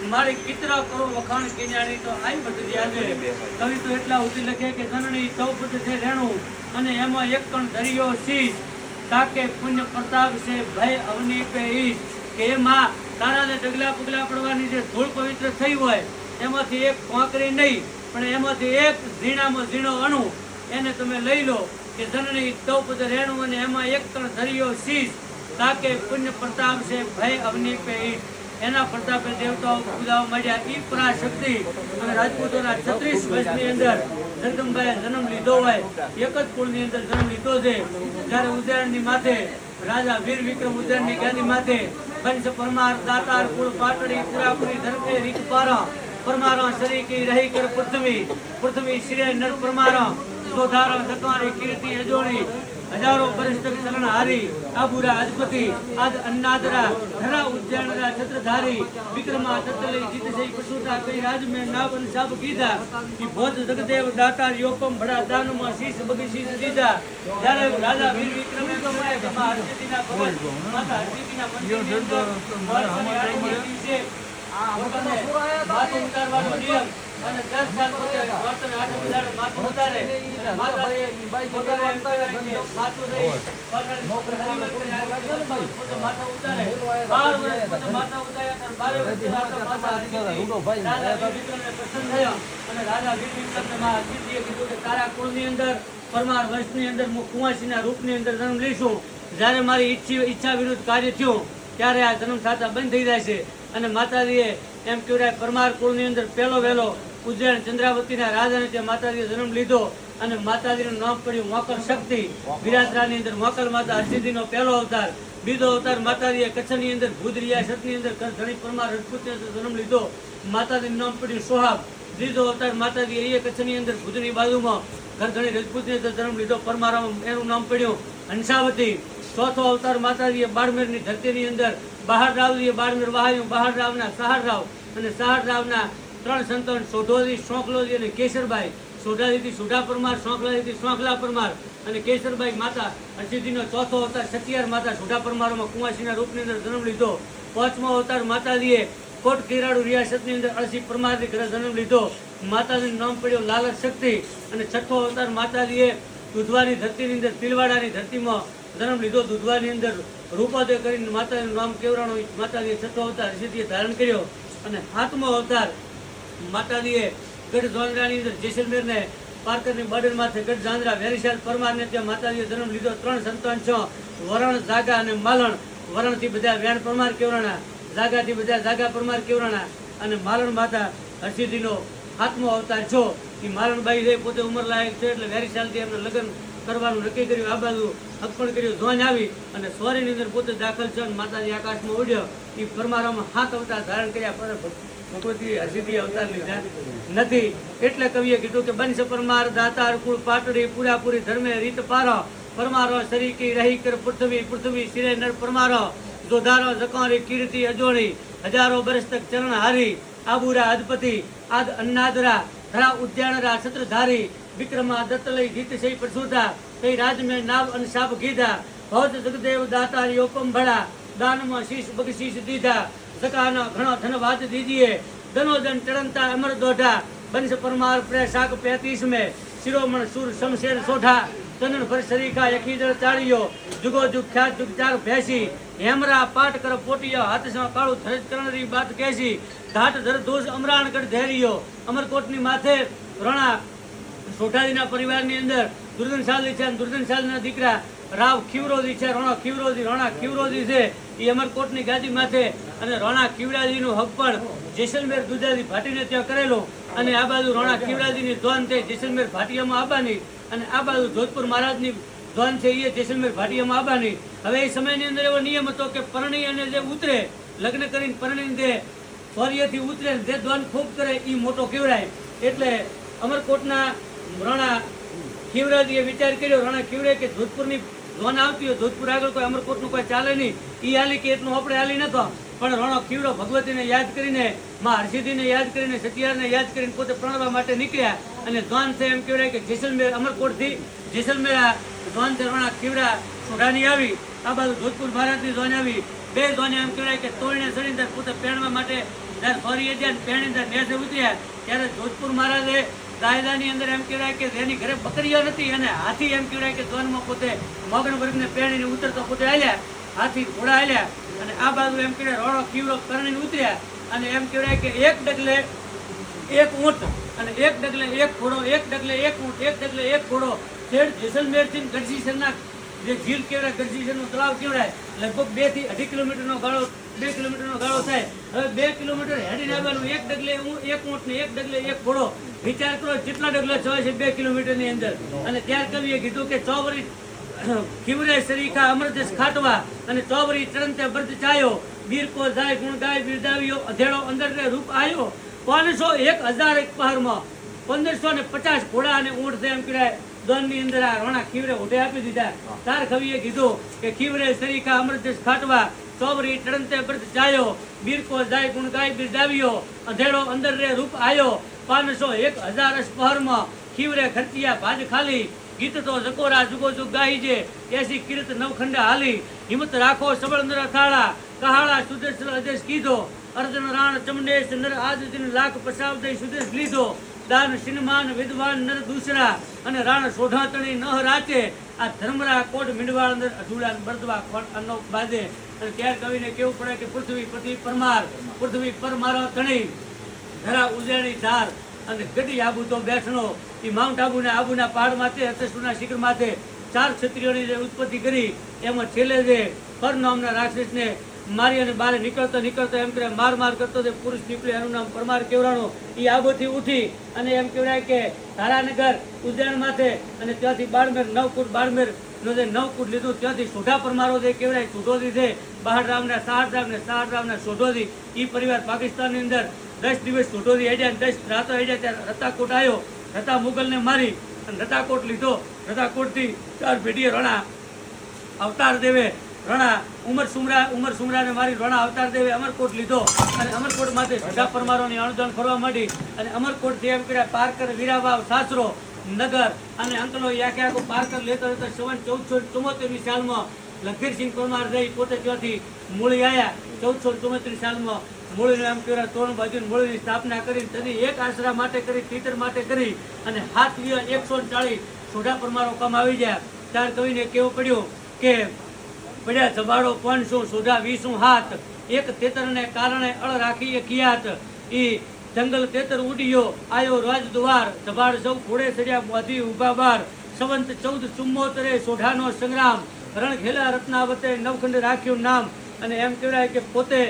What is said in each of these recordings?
મારી કિતરા કરો વખાણ કિનારી તો આઈ બધી યાદે કવિ તો એટલા સુધી લખે કે જનની ચૌપદ છે રેણું અને એમાં એક કણ દરિયો શીશ તાકે પુણ્ય પ્રતાપ છે ભય અવની પે ઈશ કે એમાં તારાને ડગલા પગલા પડવાની જે ધૂળ પવિત્ર થઈ હોય એમાંથી એક કોંકરી નહીં પણ એમાંથી એક ઝીણામાં ઝીણો અણુ એને તમે લઈ લો કે જનની ચૌપદ રેણું અને એમાં એક કણ દરિયો શીશ તાકે પુણ્ય પ્રતાપ છે ભય અવની પે ઈશ એના પ્રતાપે દેવતાઓ પૂજાવા માંડ્યા ઈ પરાશક્તિ અને રાજપૂતોના 36 વર્ષની અંદર જગદંબાએ જન્મ લીધો હોય એક જ કુળની અંદર જન્મ લીધો છે જ્યારે ઉદયણની માથે રાજા વીર વિક્રમ ઉદયણની ગાદી માથે વંશ પરમાર દાતાર કુળ પાટડી પુરાપુરી ધરકે રીત પારા પરમારા શરીકી રહી કર પૃથ્વી શિરે નર પરમારા સોધારા દકારી કીર્તિ અજોણી હજારો વર્ષ તક ચલણ હારી આબુરા અજપતિ આદ અન્નાદરા ધરા ઉદ્યાનરા છત્રધારી વિક્રમા તત્તલે જીત જઈ પશુતા કઈ રાજ મે નાવન સાબ કીધા ઈ ભોજ જગદેવ દાતાર યોપમ ભડા દાનમાં શીશ બગી શીશ દીધા જ્યારે રાજા વીર વિક્રમે કમાય કમા હરજીના ભગવાન માતા હરજીના મંદિરની અંદર છે આ માથું ઉતારવાનો નિયમ અને 10 સાલ પછી વર્તન 8 હજાર માથું ઉતારે માતાએ માથું નહીં માથું ઉતારે 12 વર્ષ માથા ઉતાર્યા 12 વર્ષ રાજા વિક્રમને પસંદ થયો અને રાજા વિક્રમને માં અજીતીએ કીધું કે તારા કુળની અંદર પરમાર વંશની અંદર હું કુંવાસીના રૂપની અંદર જન્મ લઈશું જ્યારે મારી ઈચ્છા વિરુદ્ધ કાર્ય થયું ત્યારે આ જન્મ થતા બંધ થઈ જાય છે અને માતાજીએ એમ કહેવાય પરમાર કુળની અંદર પહેલો વહેલો ઉજ્જૈન ચંદ્રાવતીના રાજાને ત્યાં માતાજીએ જન્મ લીધો અને માતાજીનું નામ પડ્યું મોકલ શક્તિ વિરાજરાની અંદર મોકલ માતા હરસિદ્ધિનો પહેલો અવતાર બીજો અવતાર માતાજીએ કચ્છની અંદર ભુજ રિયાસતની અંદર ઘણી પરમાર રાજપૂતને જન્મ લીધો માતાજીનું નામ પડ્યું સોહાબ ત્રીજો અવતાર માતાજીએ એ કચ્છની અંદર ભુજની બાજુમાં ઘણી રાજપૂતને જન્મ લીધો પરમારામાં એનું નામ પડ્યું હંસાવતી ચોથો અવતાર માતાજીએ બાડમેરની ધરતીની અંદર બહાર રાવજીએ બાડમેર વહાવ્યું બહાર રાવના સહાર રાવ અને સહાર રાવના 3 સંતાન સોઢોજી શોંખલોજી અને કેસરબાઈ સોઢાજીથી સોઢા પરમાર શોંખલાજીથી શોંખલા પરમાર અને કેસરબાઈ માતા હરસિદ્ધિનો ચોથો અવતાર સતિયાર માતા સોઢા પરમારોમાં કુંવાસીના રૂપની અંદર જન્મ લીધો પાંચમો અવતાર માતાજીએ કોટ કિરાડુ રિયાસતની અંદર અળસી પરમારની ઘરે જન્મ લીધો માતાજીનું નામ પડ્યું લાલચ શક્તિ અને છઠ્ઠો અવતાર માતાજીએ દુધવાની ધરતીની અંદર તિલવાડાની ધરતીમાં જન્મ લીધો દુધવાની અંદર રૂપોદય કરીને માતાજીનું નામ કેવરાણું માતાજીએ છઠ્ઠો અવતાર હરસિદ્ધિએ ધારણ કર્યો અને સાતમો અવતાર માતાજીએ ગઢ ઝાંઝરાની અંદર જેસલમેરને પારકરની બોર્ડર માથે ગઢ ઝાંઝરા વેરીશાલ પરમારને ત્યાં માતાજીએ જન્મ લીધો 3 સંતાન છો વરણ જાગા અને માલણ વરણથી બધા વેણ પરમાર કેવરાણા જાગાથી બધા જાગા પરમાર કેવરાણા અને માલણ માતા હરસિદ્ધિનો સાતમો અવતાર છો એ માલણબાઈ છે પોતે ઉંમર લાયક છે એટલે વેરીશાલથી એમને લગ્ન કરવાનું નક્કી કર્યું આ બાજુ અર્પણ કર્યું ધ્વજ આવી અને સ્વરીની અંદર પોતે દાખલ છે અને માતાજી આકાશમાં ઉડ્યો એ પરમારામાં 7 અવતાર ધારણ કર્યા પર ભગવતી હરસિદ્ધિ અવતાર લીધા નથી એટલે કવિએ કીધું કે બંશ પરમાર દાતાર કુળ પાટડી પૂરાપુરી ધર્મે રીત પારો પરમારો શરીકી રહી કર પૃથ્વી શિરે નર પરમારો જોધારો જકારી કીર્તિ અજોણી હજારો વર્ષ તક ચરણ હારી આબુરા અજપતિ આદ અન્નાદરા ધરા ઉદ્યાનરા છત્રધારી વિક્રમા દત્તલય જીત સહી પ્રસુતા કઈ રાજ મેં નાવ અનસાબ ગીધા ભૌત જગદેવ દાતાર યોપમ ભળા દાનમાં શીશ બગશીશ દીધા સકાનો ઘણો ધનવાદ દીજીએ ધનોદન ચરણતા અમર દોઢા બંશ પરમાર પ્રે શાક 35 में શિરોમણ સુર શમશેર સોઢા તનન ભર શરીખા યખીદળ ચાળીયો જુગો જુગ ખ્યાત જુગ ચાર ભેસી હેમરા પાટ કર પોટિયો હાથમાં કાળું ધરજ કરણરી બાત કેસી ઘાટ ધર દોષ અમરાણગઢ ધેરિયો અમરકોટની માથે રણા સોઢાજીના પરિવારની અંદર દુર્દનશાલી છે દુર્દનશાલીના દીકરા રાવ ખીવરોજી છે રણા ખીવરોજી છે એ અમરકોટની ગાદી માથે અને રણા ખીવરાજીનું હક પણ જેસલમેર દુધાજી ભાટીને ત્યાં કરેલો અને આ બાજુ રણા ખીવરાજીની ધ્વન તે જેસલમેર ભાટિયામાં આવવાની અને આ બાજુ જોધપુર મહારાજની ધ્વન છે એ જેસલમેર ભાટિયામાં આવવાની હવે એ સમયની અંદર એવો નિયમ હતો કે પરણી અને જે ઉતરે લગ્ન કરીને પરણીને જે સ્વર્યથી ઉતરે જે ધ્વન ખૂબ કરે એ મોટો કહેવાય એટલે અમરકોટના રણા ખીવરાજીએ વિચાર કર્યો રણા ખીવરે કે જોધપુરની ધ્વન આવતી હોય જોધપુર આગળ કોઈ અમરકોટનું કોઈ ચાલે નહીં એ હાલી કે એટલું આપણે હાલી નતો પણ રણો ખીવડો ભગવતીને યાદ કરીને માં હરસિદ્ધિને યાદ કરીને સતિયારને યાદ કરીને પોતે પ્રણવા માટે નીકળ્યા અને ધ્વન છે એમ કહેવાય કે જેસલમેર અમરકોટથી જેસલમેર ધ્વન છે રણા ખીવડા સોઢાની આવી આ બાજુ જોધપુર મહારાજની ધ્વન આવી બે ધ્વને એમ કહેવાય કે તોડને સળીને પોતે પહેરવા માટે જ્યારે ફરી ત્યાં પેણી નેસે ઉતર્યા ત્યારે જોધપુર મહારાજે દાયદાની અંદર એમ કહેવાય કે જેની ઘરે બકરીઓ નથી અને હાથી એમ કહેવાય કે દ્વનમાં પોતે મગન વર્ગને પેણીને ઉતરતો પોતે હાલ્યા, હાથી ઘોડા હાલ્યા અને આ બાજુ એમ કહેવાય રોડો કીવડો કરણીને ઉતર્યા અને એમ કહેવાય કે એક ડગલે એક ઊંટ અને એક ડગલે એક ઘોડો, એક ડગલે એક ઊંટ, એક ડગલે એક ઘોડો છેડ જેસલમેરથી ગઢસીસરના જે ઝીલ કહેવાય ગઢસીસરનું તળાવ કહેવાય લગભગ 2 થી 2.5 કિલોમીટરનો ગાળો 2 કિલોમીટરનો ગાળો થાય. હવે 2 કિલોમીટર હેડીને આવવાનું, એક ડગલે એક ઊંટ ને એક ડગલે એક ઘોડો. વિચાર કરો જેટલા ડગલા થવાય છે 2 કિલોમીટરની અંદર. અને ત્યાર કવિએ કીધું કે ચોવરી ખીવરે સરીખા અમરજસ ખાટવા અને ચોવરી ચરંતે બર્દ ચાયો વીર કો જાય ગુણ ગાય બિરદાવ્યો અધેડો અંદર રે રૂપ આયો 501,000 એક પહારમાં 1550 ઘોડા અને ઊંટ એમ કહેવાય દોનની અંદર આ રણા ખીવરે ઓઢે આપી દીધા. તાર કવિએ કીધું કે ખીવરે સરીખા અમરજસ ખાટવા ચોવરી ચરંતે બર્દ ચાયો વીર કો જાય ગુણ ગાય બિરદાવ્યો અધેડો અંદર રે રૂપ આયો 501,000 પહારમાં ખીવરે ખર્ચિયા ભાજ ખાલી ગીત તો જકોરા જુગો જુગ ગાઈ છે એસી કીર્ત નવખંડા હાલી હિંમત રાખો સબળ નર અથાળા કહાળા સુદેશ અદેશ કીધો અર્જુન રાણ ચમડેશ નર આજ દિન લાખ પસાવ દઈ સુદેશ લીધો દાન સિનમાન વિદ્વાન નર દૂસરા અને રાણ સોઢાતણી નહ રાચે આ ધર્મરા કોટ મીંડવાળ અંદર અધૂડા બરદવા ખોટ અન્નો બાજે. અને ત્યાર કવિને કેવું પડે કે પૃથ્વી પતિ પરમાર પૃથ્વી પરમારો તણી ધરા ઉજેણી ધાર અને ગઢી આબુ તો બેઠણો એ માઉન્ટ આબુના પહાડ માથે અતસ્તુના શિખર માથે 4 ક્ષત્રિયોની જે ઉત્પત્તિ કરી એમાં છેલ્લે જે પર નામના રાક્ષસને મારી અને બારે નીકળતો એમ કરે માર કરતો તે પુરુષ નીકળે એનું નામ પરમાર કેવરાણો. એ આબોથી ઉઠી અને એમ કહેવાય કે ધારાનગર ઉજ્જૈન માથે અને ત્યાંથી બાડમેર નવકુટ બાડમેર નો જે નવકુટ લીધું ત્યાંથી સોઢા પરમારો જે કહેવાય સોઢોદી છે બહાડરાવના સાહડરાવના સોઢોદી એ પરિવાર પાકિસ્તાનની અંદર 10 દિવસ સોઢોદી હેડ્યા 10 રાતો હેડ્યા ત્યારે રતાકોટ આવ્યો. રતા મુગલને મારી અને રતાકોટ લીધો. રતાકોટથી 4 પેઢીએ રણા અવતાર દેવે રણા ઉમર સુમરાને મારી રણા અવતાર દેવે અમરકોટ લીધો અને અમરકોટ માટે સોઢા પરમારોની અણજાણ ફરવા માંડી અને અમરકોટથી એમ કર્યા પારકર વીરાવાવ સાસરો નગર અને અંકલો આખો પારકર લેતો સંવત 1474ની સાલમાં લખીરસિંહ પરમાર રહી પોતે ત્યાંથી મૂળી આવ્યા. 1474 સાલમાં મૂળીને એમ કહેવાય તોરણ બાજુ મૂળીની સ્થાપના કરી તદી એક આશરા માટે કરી તીતર માટે કરી અને 140 સોઢા પરમારો કામ આવી ગયા. ત્યાર કવિને કેવું પડ્યું કે પડ્યા જબાડો 500 સોઢા 20 હાથ એક તેતરને કારણે અળ રાખી કિયાત ઈ જંગલ તેતર ઉડ્યો આયો રાજ દ્વાર જબાડ સૌ ઘોડે ચડ્યા બાધી ઉભા બાર સંવંત 1474 સોઢાનો સંગ્રામ રણ ખેલા રત્નાવતે નવખંડ રાખ્યું નામ. અને એમ કહેવાય કે પોતે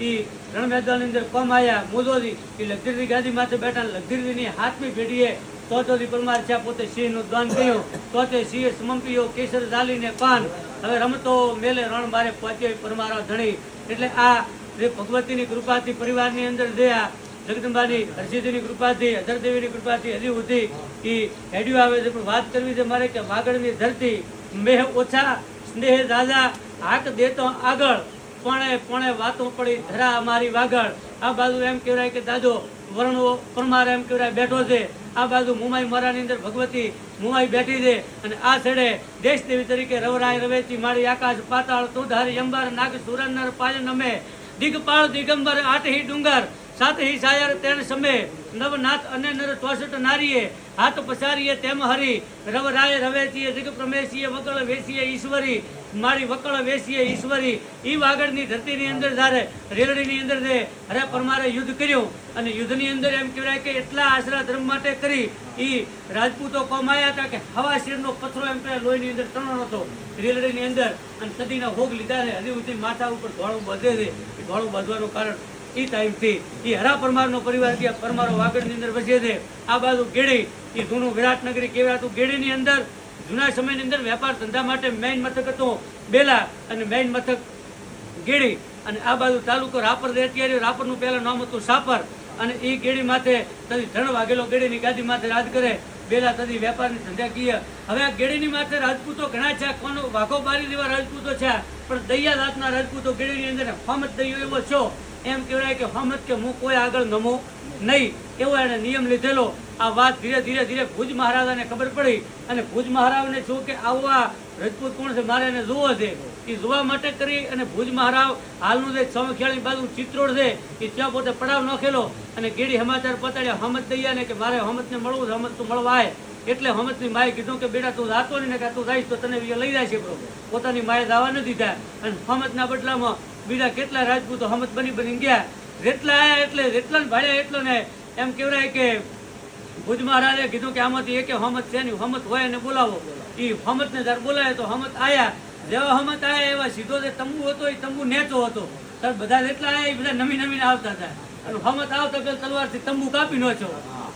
એ રણ મેદાનની અંદર કોમ આવ્યા મોદોદી એ લગધીરની ગાદી માથે બેઠા. લગધીરની 7મી પેઢીએ ચોથોદી પરમાર છે પોતે સિંહનું દાન કર્યું. ચોથે સિંહે સમંપીઓ કેસર ઝાલીને પાન હવે રમતો મેલે રણ બારે પહોંચ્યો પરમારો ધણી. એટલે આ જે ભગવતીની કૃપાથી પરિવારની અંદર જે આ જગદંબાની હરસિદ્ધિની કૃપાથી અધરદેવીની કૃપાથી હજી સુધી એ હેડ્યું આવે છે. પણ વાત કરવી છે મારે કે વાગડની ધરતી મેહ ઓછા સ્નેહ દાદા હાક દેતો આગળ પણ વાતો પડી ધરા અમારી વાગડ. આ બાજુ એમ કહેવાય કે દાદો વર્ણો પરમાર એમ કહેવાય બેઠો છે. આ બાજુ મુમાઈ મરાની અંદર ભગવતી મુમાઈ બેઠી છે અને આ છેડે દેશ દેવી તરીકે રવરાય રવેચી માળી આકાશ પાતાળ તુધારી અંબર નાગ સુરનર પાયન અમે દિગપાળ દિગંબર આઠહી ડુંગર સાતહી સાયર તેણ સમે નવનાથ અને નર 64 નારીએ હાથ પસારીએ તેમ હરી રવરાય રવેચીએ દિગ પ્રમેશીએ વકળ વેસીએ ઈશ્વરી મારી વકળ વેસીએ ઈશ્વરી. ઈ વાગડની ધરતીની અંદર જ્યારે રેલડીની અંદર જે હરે પરમારે યુદ્ધ કર્યું અને યુદ્ધની અંદર એમ કહેવાય કે એટલા આશરા ધર્મ માટે કરી ઈ રાજપૂતો કોમાયા હતા કે હવા શેરનો પથરો એમ કહેવાય લોહીની અંદર તણો હતો રેલડીની અંદર અને સદીના ભોગ લીધા છે. હજી સુધી માથા ઉપર ધોળું બધે છે. એ ધોળું બાંધવાનું કારણ એ ટાઈમથી એ હરા પરમારનો પરિવાર ત્યાં પરમારો વાગડની અંદર વસે છે. આ બાજુ ગેડી એ જૂનું વિરાટનગરી કહેવાતું ગેડીની અંદર જૂના સમયની અંદર વેપાર ધંધા માટે મેઇન મથક હતો બેલા અને મેઇન મથક ગેડી. અને આ બાજુ તાલુકો રાપર અત્યારે રાપરનું પહેલાં નામ હતું સાપર અને એ ગેડી માથે તદી ધણ વાગેલો ગેડીની ગાદી માથે રાજ કરે. બેલા તદી વેપારની ધંધાકીય. હવે આ ગેડીની માથે રાજપૂતો ઘણા છે. કોનો વાઘો બારી જેવા રાજપૂતો છે પણ દૈયા જાતના રાજપૂતો ગેડીની અંદર હમત દૈયો એવો છો એમ કહેવાય કે હમત કે હું કોઈ આગળ નમો નહીં એવો એને નિયમ લીધેલો. આ વાત ધીરે ધીરે ભુજ મહારાજાને ખબર પડી અને ભુજ મહારાજને શું કે આવું આ રાજપૂત કોણ છે મારે એને જોવો છે. એ જોવા માટે કરી અને ભુજ મહારાવ હાલનું જે સમખ્યાળી બાજુ ચિત્રોડ છે એ ત્યાં પોતે પડાવ નાખેલો અને ગેડી સમાચાર પતાડ્યા હમત દઈયાને કે મારે હમતને મળવું હમત તું મળવા આય એટલે હમતની માએ કીધું કે બેટા તું જાતો નહીં ને કે તું જઈશ તો તને લઈ જાય છે પોતાની માએ દાવા નથી દીધા અને હમતના બદલામાં બીજા કેટલા રાજપૂતો હમત બની ગયા જેટલા આયા એટલે જેટલા ને ભાડ્યા એટલો ને એમ કહેવાય કે ભુજ મહારાજે કીધું કે આમાંથી એક હમત છે નહીં હમત હોય એને બોલાવો એ હમતને જયારે બોલાય તો હમત આયા જેવા હમત આયા એવા સીધો જે તંબુ હતો એ તંબુ નેચો હતો ત્યારે બધા જેટલા આયા એ બધા નમીને આવતા હતા અને હમત આવતા પેલા તલવારથી તંબુ કાપી નો છો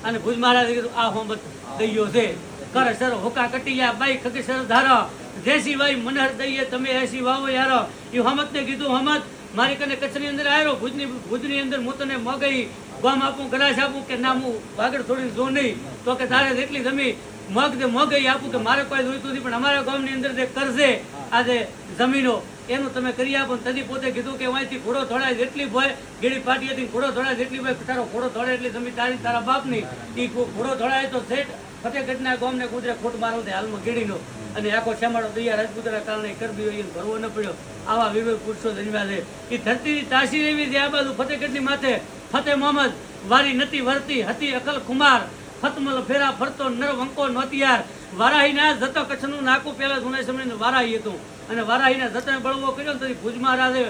અને ભુજ મહારાજે કીધું આ હમત દઈયો છે કરે સર હોકા કટિયા બાઈ ખગે સર ધારા દેશી ભાઈ મનહર દઈએ તમે એસી વાવો યારો એ હમતને કીધું હમત મારી કને કચ્છની અંદર આવ્યો ભુજની અંદર હું તને મગઈ ગામ આપું ગલાસ આપું કે ના હું આગળ થોડી જો નહીં તો કે તારે જેટલી જમી મગઈ આપું કે મારે કોઈ જોઈતું નથી પણ અમારા ગામની અંદર જે કરશે આ જે જમીનો એનું તમે કરી આપો તદી પોતે કીધું કે અહીંથી ઘોડો થોડાય જેટલી ભય ગેડી પાટીએથી ઘોડો થોડાય જેટલી ભય તારો ઘોડો થોડે એટલી જમીન તારી તારા બાપની એ ઘોડો થોડાય તો શેઠ ફતેહગઢના ગામને કુદરે ખોટ મારો હાલમાં ગેડીનો અને આખો છેમાડો દૈયા રાજપૂતના કારણે કરબી હોય ભરવો ન પડ્યો આવા વિવેક પુરુષો જન્મ્યા છે એ ધરતીની તાસીર એવી છે આ બાજુ ફતેહગઢની માથે ફતેહ મોહમ્મદ વારી નથી વરતી હતી અકલ કુમાર ફતમલ ફેરા ફરતો નર વંકો નોતિયાર વારાહીના જતો કચ્છનું નાકું પેલા જૂના સમયનું વારાહી હતું અને વારાહીના જતને બળવો કર્યો તો ભુજ મહારાજે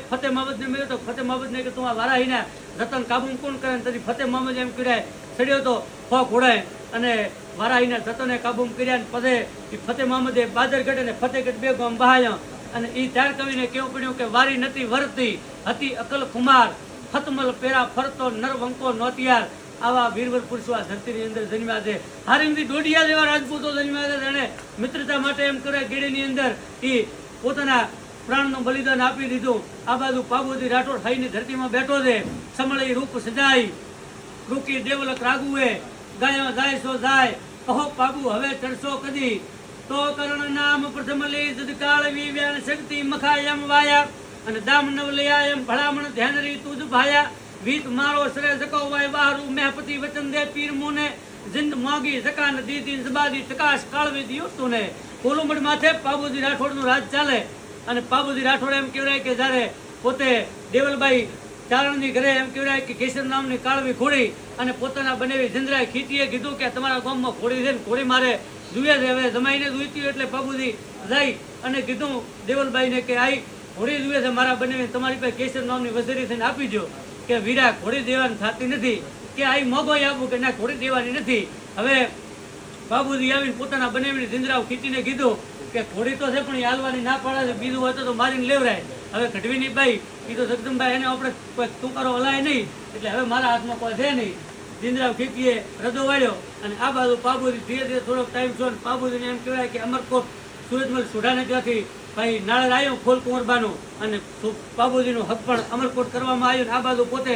ફતેહ મોહમ્મદને મળ્યો તો ફતેહ મોહમ્મદને કે તું આ વારાહીના જતન કાબુ કોણ કરે તરી ફતેહ મોહમ્મદ એમ કર્યા ચડ્યો તો ખોખ ઉડાય અને વારાહીના જતને કાબુ કર્યા ને પદે ફતેહ મોહમ્મદે બાદરગઢ અને ફતેહગઢ બે ગામ બહાયા અને એ ત્યાર કવિને કેવું પડ્યું કે વારી નથી વરતી હતી અકલ કુમાર ફતમલ પેરા ફરતો નર વંકો નોતિયાર આવા વીરવર પુરુષો આ ધરતીની અંદર જન્મ્યા છે હારીમથી દોઢિયા જેવા રાજપૂતો જન્મ્યા છે તેને મિત્રતા માટે એમ કરે ગેડીની અંદર એ પોતાના પ્રાણનું બલિદાન આપી દીધું આ બાજુ પાબુજી રાઠોડ થઈને ધરતીમાં બેઠો છે સમળી રૂપ સજાઈ રૂકી દેવલક રાગુએ ગાયો જાય સો જાય કહો પાબુ હવે ચડશો કદી તો કરણ નામ પ્રથમ લી જદકાળ વિવ્યાન શક્તિ મખાયમ વાયા અને દામ નવલયા એમ ભલામણ ધ્યાન રી તુજ ભાયા વીત મારો સરે જકવાય બહારું મેહપતિ વચન દે પીર મોને જિંદ મોગી જકાન દીદી જબાદી ચકાશ કાળવી દિયો તુને કોલુમડ માથે પાબુજી રાઠોડનું રાજ ચાલે અને પાબુજી રાઠોડ એમ કહેવાય કે જ્યારે પોતે દેવલબાઈ ચારણની ઘરે એમ કહેવાય કે કેસર નામની કાળવી ઘોડી અને પોતાના બનેવી જિંદરાય ખીટીએ કીધું કે તમારા ગામમાં ઘોડી છે ને ઘોડી મારે જોઈએ છે હવે જમાઈને જોઈતી એટલે પાબુજી જઈ અને કીધું દેવલબાઈને કે આઈ ઘોડી જોઈએ છે મારા બનેવી તમારી પાસે કેસર નામની વઝેરી થઈને આપી દો કે વીરા ઘોડી દેવાની થતી નથી કે આ મોગોઈ આપું કે ના ઘોડી દેવાની નથી હવે બાબુજી આવીને પોતાના બનેવીને જિંદરાવ ખીચીને કીધું કે ઘોડી તો છે પણ એ હાલવાની ના પાડે છે બીજું હોય તો મારીને લેવરાય હવે ગઢવીની બાઈ એ તો જગદંબાઈ એને આપણે કોઈ તુકારો હલાય નહીં એટલે હવે મારા હાથમાં કોઈ છે નહીં જિંદરાવ ખીચીએ રદો વાળ્યો અને આ બાજુ પાબુજી ધીરે ધીરે થોડોક ટાઈમ છો ને પાબુજીને એમ કહેવાય કે અમરકોટ સુરજમલ સુઢાને ત્યાંથી ભાઈ નાળર આવ્યું ખોલ કુંવરબાનું અને બાબુજીનું હક પણ અમરકોટ કરવામાં આવ્યું આ બાજુ પોતે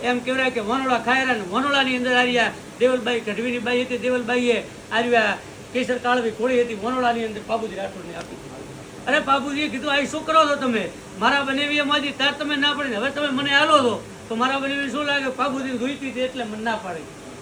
એમ કહેવાય કે વનોળા ખાયરા ને વનોળાની અંદર આવ્યા દેવલબાઈ ગઢવીની બાઈ હતી દેવલબાઈએ આવ્યા કેસર કાળવી ઘોડી હતી વનોળાની અંદર બાબુજી રાઠોડને આપી અરે બાબુજીએ કીધું આ શું કરો છો તમે મારા બનેવી માજી તાર તમે ના પડી હવે તમે મને હાલો છો તો મારા બનેવી શું લાગે બાબુજી જોઈતી હતી એટલે મને ના પાડે